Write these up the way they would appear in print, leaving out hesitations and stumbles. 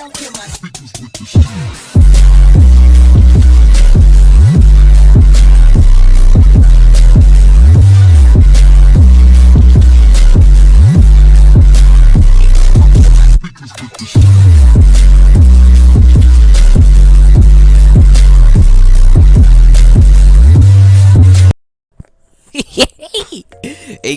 Hey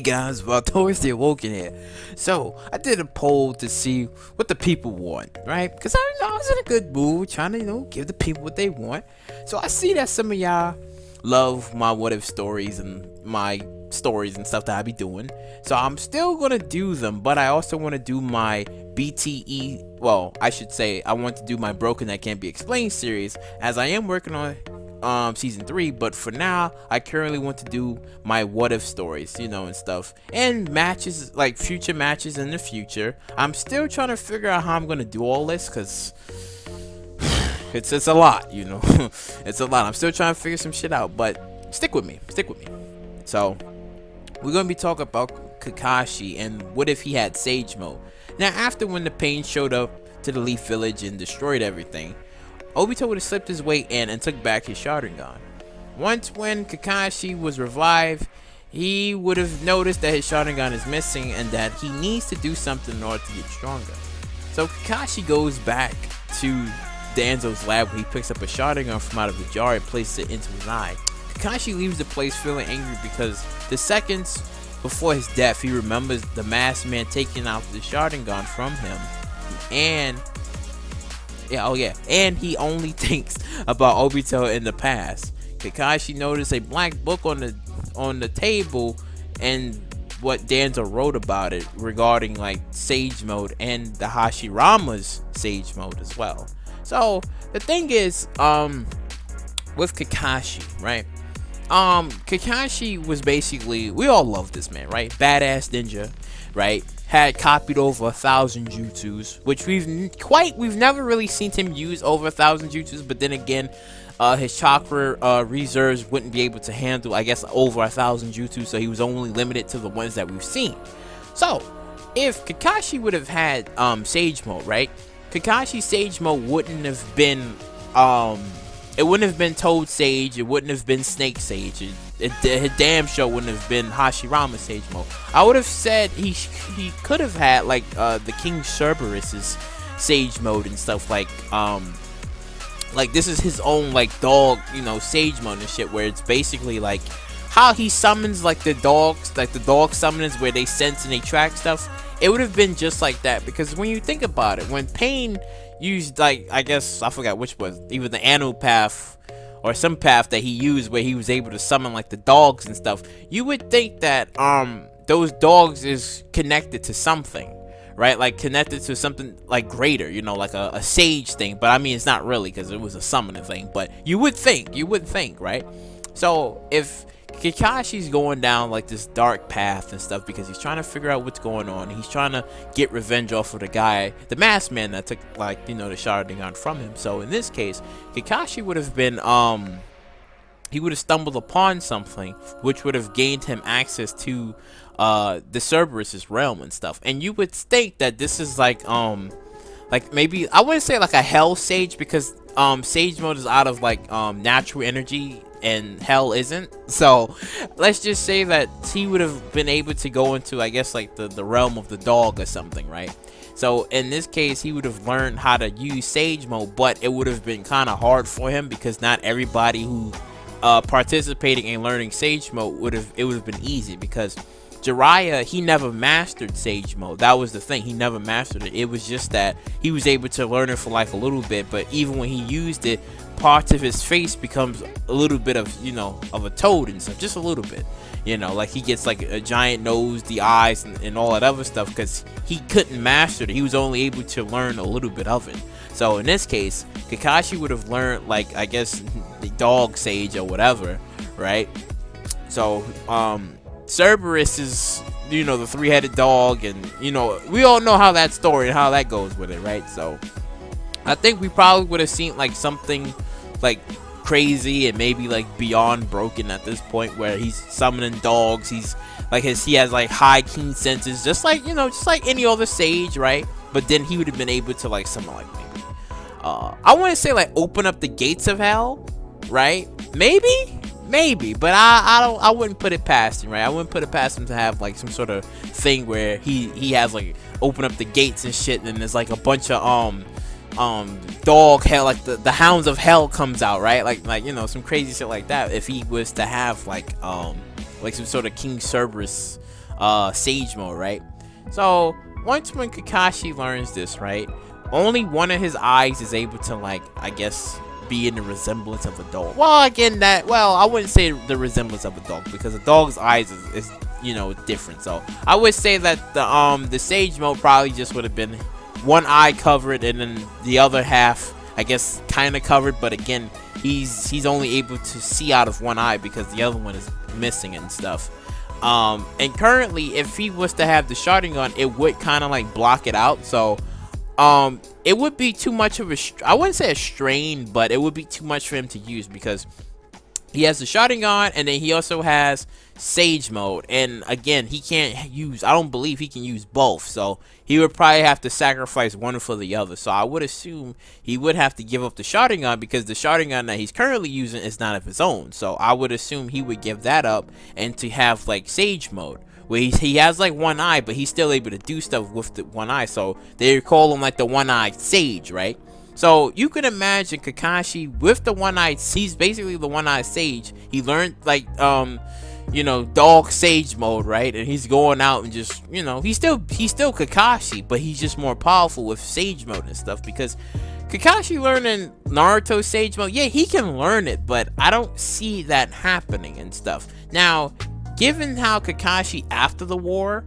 guys, VALTORIOUS the Awoken here. So, I did a poll to see what the people want, right? Because I was in a good mood, trying to, give the people what they want. So, I see that some of y'all love my what if stories and my stories and stuff that I be doing. So, I'm still going to do them, but I also want to do my BTE, well, I should say, I want to do my Broken That Can't Be Explained series, as I am working on season 3, but for now I currently want to do my what if stories, and stuff, and matches, like future matches in the future. I'm still trying to figure out how I'm gonna do all this, because it's a lot, it's a lot. I'm still trying to figure some shit out, but stick with me. So we're gonna be talking about Kakashi and what if he had Sage Mode. Now, after when the Pain showed up to the Leaf Village and destroyed everything, Obito would have slipped his way in and took back his Sharingan. Once when Kakashi was revived, he would have noticed that his Sharingan is missing and that he needs to do something in order to get stronger. So Kakashi goes back to Danzo's lab where he picks up a Sharingan from out of the jar and places it into his eye. Kakashi leaves the place feeling angry because the seconds before his death, he remembers the masked man taking out the Sharingan from him, and and he only thinks about Obito in the past. Kakashi noticed a black book on the table and what Danzo wrote about it regarding like Sage Mode and the Hashirama's Sage Mode as well. So the thing is, with Kakashi, right? Kakashi was basically, we all love this man, right? Badass ninja, right? Had copied over 1,000 jutsus, which we've never really seen him use over 1,000 jutsus. But then again, his chakra reserves wouldn't be able to handle, I guess, over 1,000 jutsus, so he was only limited to the ones that we've seen. So if Kakashi would have had Sage Mode, right? Kakashi's Sage Mode wouldn't have been it wouldn't have been Toad Sage, it wouldn't have been Snake Sage, it damn sure wouldn't have been Hashirama Sage Mode. I would have said he could have had like the King Cerberus's Sage Mode and stuff, like this is his own like dog, Sage Mode and shit, where it's basically like how he summons like the dogs, like the dog summoners where they sense and they track stuff. It would have been just like that, because when you think about it, when Pain used, like, I guess I forgot which was, either the animal path or some path that he used where he was able to summon like the dogs and stuff, you would think that those dogs is connected to something, right? Like connected to something like greater, like a sage thing. But I mean, it's not really, because it was a summoning thing, but you would think, right? So if Kakashi's going down like this dark path and stuff because he's trying to figure out what's going on, he's trying to get revenge off of the guy, the masked man that took, like, the Sharingan from him. So in this case, Kakashi would have been he would have stumbled upon something which would have gained him access to the Cerberus's realm and stuff. And you would think that this is like maybe, I wouldn't say like a Hell Sage, because Sage Mode is out of like natural energy and Hell isn't. So let's just say that he would have been able to go into, I guess, like the realm of the dog or something, right? So in this case, he would have learned how to use Sage Mode, but it would have been kind of hard for him, because not everybody who participating in learning Sage Mode would have been easy, because Jiraiya, he never mastered Sage Mode. That was the thing, he never mastered it. It was just that he was able to learn it for like a little bit, but even when he used it, parts of his face becomes a little bit of, of a toad and stuff, just a little bit, like he gets like a giant nose, the eyes, and all that other stuff, because he couldn't master it. He was only able to learn a little bit of it. So in this case, Kakashi would have learned, like, I guess, the dog sage or whatever, right? So Cerberus is, the three-headed dog, and we all know how that story and how that goes with it, right? So I think we probably would have seen like something like crazy and maybe like beyond broken at this point, where he's summoning dogs. He's like he has like high keen senses, just like just like any other sage, right? but then he would have been able to like something like maybe I want to say like open up the gates of hell, right? Maybe, but I wouldn't put it past him, right? I wouldn't put it past him to have like some sort of thing where he has like open up the gates and shit, and there's like a bunch of dog hell, like the hounds of hell comes out, right? Like you know, some crazy shit like that. If he was to have like some sort of King Cerberus sage mode, right? So once when Kakashi learns this, right, only one of his eyes is able to like, I guess, be in the resemblance of a dog. Well, again, I wouldn't say the resemblance of a dog, because a dog's eyes is you know, different. So I would say that the sage mode probably just would have been one eye covered and then the other half, I guess, kind of covered, but again, he's only able to see out of one eye because the other one is missing and stuff. And currently, if he was to have the Sharingan, it would kind of like block it out. So it would be too much of I wouldn't say a strain, but it would be too much for him to use, because he has the Sharingan and then he also has Sage mode, and again, he can't use, I don't believe he can use both, so he would probably have to sacrifice one for the other. So I would assume he would have to give up the Sharingan, because the Sharingan that he's currently using is not of his own. So I would assume he would give that up and to have like Sage mode, where he has like one eye, but he's still able to do stuff with the one eye. So they call him like the one-eyed sage, right? So you can imagine Kakashi with the one-eyed, he's basically the one-eyed sage. He learned like you know, dog sage mode, right? And he's going out and just, you know, he's still Kakashi, but he's just more powerful with sage mode and stuff, because Kakashi learning Naruto sage mode, yeah, he can learn it, but I don't see that happening and stuff. Now, given how Kakashi after the war,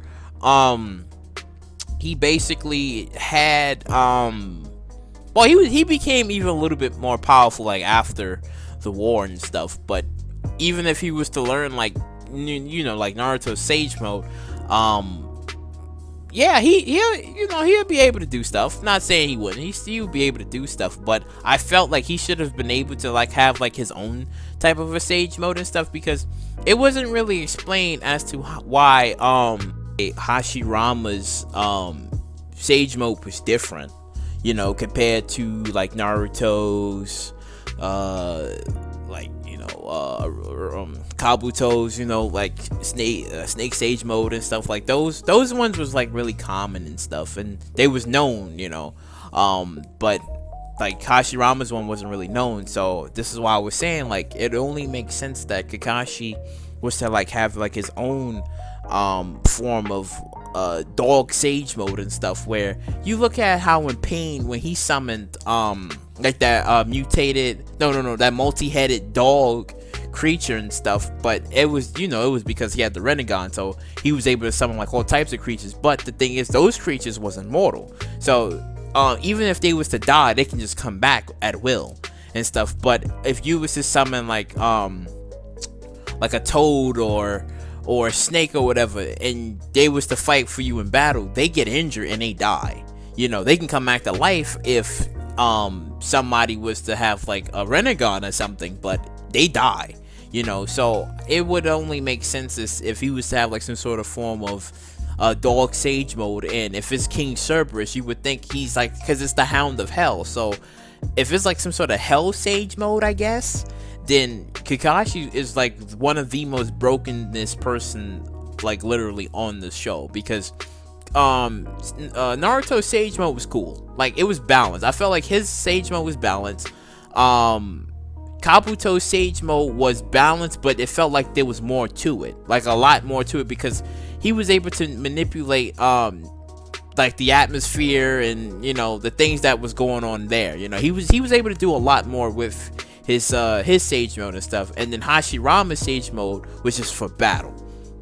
he basically had well, he became even a little bit more powerful like after the war and stuff, but even if he was to learn like, you know, like Naruto sage mode, yeah, he'll be able to do stuff. Not saying he wouldn't, he would be able to do stuff, but I felt like he should have been able to like have like his own type of a sage mode and stuff, because it wasn't really explained as to why Hashirama's sage mode was different, you know, compared to like Naruto's like, you know, Kabuto's, you know, like snake sage mode and stuff. Like those ones was like really common and stuff, and they was known, you know, but like Hashirama's one wasn't really known. So this is why I was saying like it only makes sense that Kakashi was to like have like his own form of dog sage mode and stuff, where you look at how in Pain, when he summoned like that mutated, that multi-headed dog creature and stuff, but it was, you know, it was because he had the Rinnegan, so he was able to summon like all types of creatures. But the thing is, those creatures wasn't mortal, so even if they was to die, they can just come back at will and stuff. But if you was to summon like a toad or a snake or whatever, and they was to fight for you in battle, they get injured and they die. You know, they can come back to life if somebody was to have like a Rinnegan or something, but they die, you know. So it would only make sense if he was to have like some sort of form of dog sage mode. And if it's King Cerberus, you would think he's like, because it's the Hound of Hell, so if it's like some sort of hell sage mode, I guess, then Kakashi is like one of the most brokenest person, like literally on the show, because Naruto sage mode was cool, like it was balanced. I felt like his sage mode was balanced. Kabuto's sage mode was balanced, but it felt like there was more to it, like a lot more to it, because he was able to manipulate like the atmosphere and, you know, the things that was going on there. You know, he was able to do a lot more with his sage mode and stuff. And then Hashirama's sage mode was just for battle.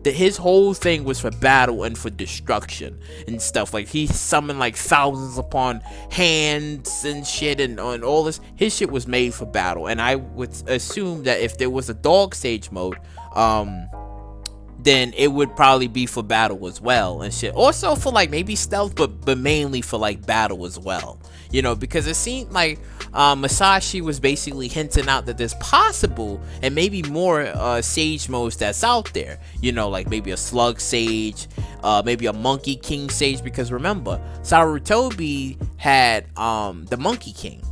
His whole thing was for battle and for destruction and stuff. Like he summoned like thousands upon hands and shit, and all this. His shit was made for battle. And I would assume that if there was a dog sage mode, then it would probably be for battle as well and shit. Also for like maybe stealth, but mainly for like battle as well. you know, because it seemed like Masashi was basically hinting out that there's possible and maybe more sage modes that's out there, you know, like maybe a slug sage, maybe a monkey king sage, because remember, Sarutobi had the monkey king,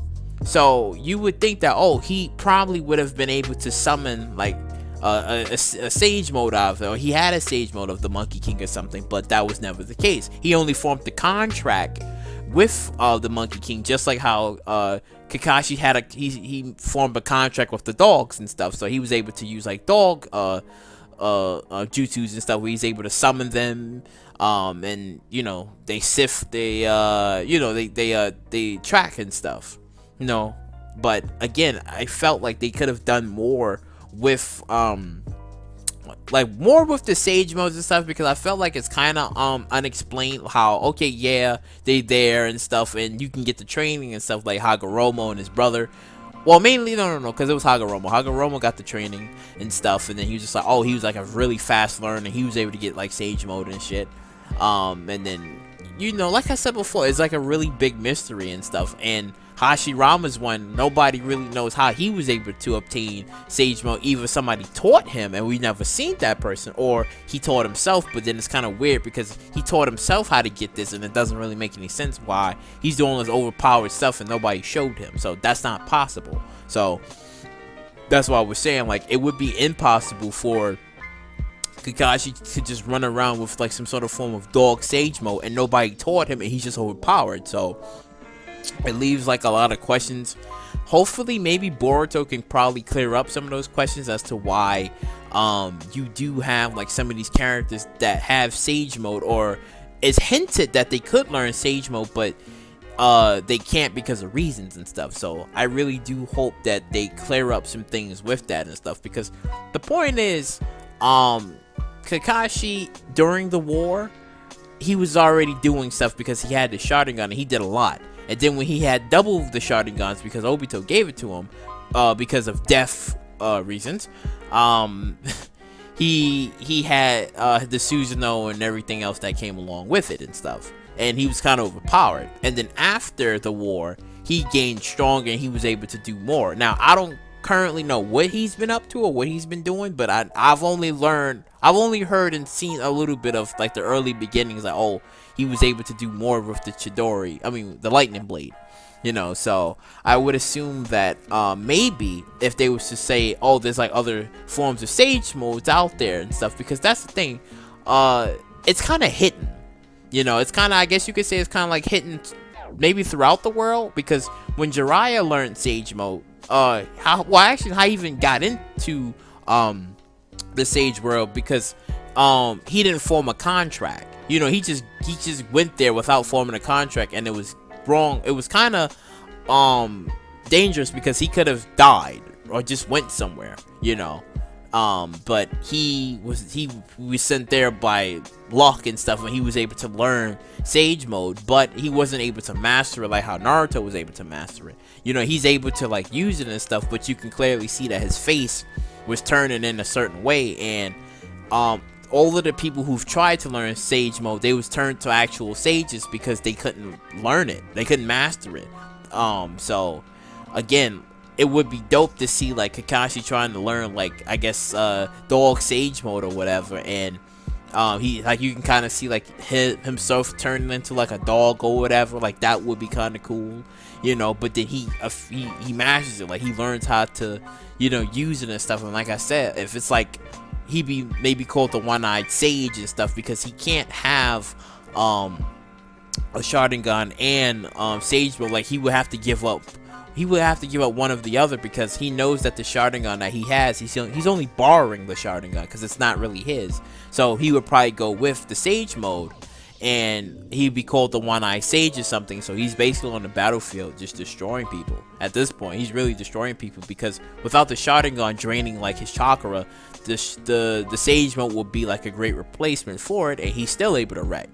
so you would think that, oh, he probably would have been able to summon like a sage mode of it, or he had a sage mode of the Monkey King or something, but that was never the case. He only formed the contract with the Monkey King, just like how Kakashi had he formed a contract with the dogs and stuff, so he was able to use like dog jutsus and stuff where he's able to summon them, and you know, they sift, they you know, they track and stuff, you know. But again, I felt like they could have done more with like more with the sage modes and stuff, because I felt like it's kind of unexplained how, okay, yeah, they there and stuff, and you can get the training and stuff, like Hagoromo and his brother. Well, mainly no, because it was Hagoromo. Hagoromo got the training and stuff, and then he was just like, oh, he was like a really fast learner. He was able to get like sage mode and shit. And then, you know, like I said before, it's like a really big mystery and stuff. And Hashirama's one, nobody really knows how he was able to obtain sage mode. Either somebody taught him and we never seen that person, or he taught himself. But then it's kind of weird because he taught himself how to get this, and it doesn't really make any sense why he's doing this overpowered stuff and nobody showed him. So that's not possible. So that's why we're saying, like, it would be impossible for Kakashi could just run around with like some sort of form of dog sage mode and nobody taught him and he's just overpowered. So it leaves like a lot of questions. Hopefully maybe Boruto can probably clear up some of those questions as to why you do have like some of these characters that have sage mode, or it's hinted that they could learn sage mode, but they can't because of reasons and stuff. So I really do hope that they clear up some things with that and stuff, because the point is, Kakashi during the war, he was already doing stuff because he had the Sharingan and he did a lot. And then when he had double the Sharingans because Obito gave it to him, because of death reasons, he had the Susanoo and everything else that came along with it and stuff. And he was kind of overpowered. And then after the war, he gained stronger and he was able to do more. Now, I don't currently know what he's been up to or what he's been doing, but I've only heard and seen a little bit of like the early beginnings, like, oh, he was able to do more with the Chidori, the lightning blade, you know. So I would assume that maybe if they was to say, oh, there's like other forms of sage modes out there and stuff, because that's the thing, it's kind of hidden, you know. It's kind of, I guess you could say, it's kind of like hidden maybe throughout the world, because when Jiraiya learned sage mode, how he even got into the sage world, because he didn't form a contract, you know. He just went there without forming a contract, and it was wrong. It was kind of dangerous because he could have died or just went somewhere, you know. But he was sent there by luck and stuff, and he was able to learn sage mode, but he wasn't able to master it like how Naruto was able to master it. You know, he's able to like use it and stuff, but you can clearly see that his face was turning in a certain way, and all of the people who've tried to learn sage mode, they was turned to actual sages because they couldn't learn it, they couldn't master it. So again, it would be dope to see like Kakashi trying to learn, like, I guess dog sage mode or whatever, and he, like, you can kind of see like himself turning into like a dog or whatever. Like, that would be kind of cool, you know. But then he masters it, like he learns how to, you know, use it and stuff. And like I said, if it's like he be maybe called the one-eyed sage and stuff, because he can't have a Sharingan and sage mode. Like, he would have to give up. He would have to give up one of the other, because he knows that the Sharingan that he has, he's only borrowing the Sharingan because it's not really his. So he would probably go with the sage mode, and he'd be called the one-eyed sage or something. So he's basically on the battlefield just destroying people. At this point, he's really destroying people, because without the Sharingan draining like his chakra, the sage mode would be like a great replacement for it, and he's still able to wreck.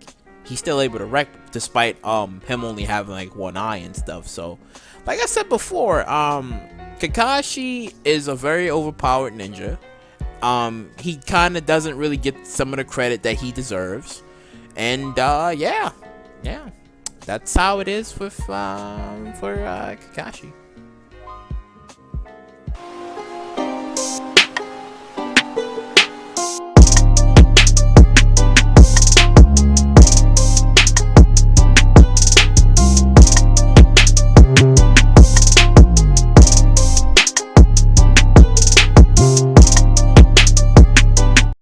He's still able to wreck despite him only having like one eye and stuff. So like I said before, Kakashi is a very overpowered ninja. He kind of doesn't really get some of the credit that he deserves. And yeah, that's how it is with for Kakashi.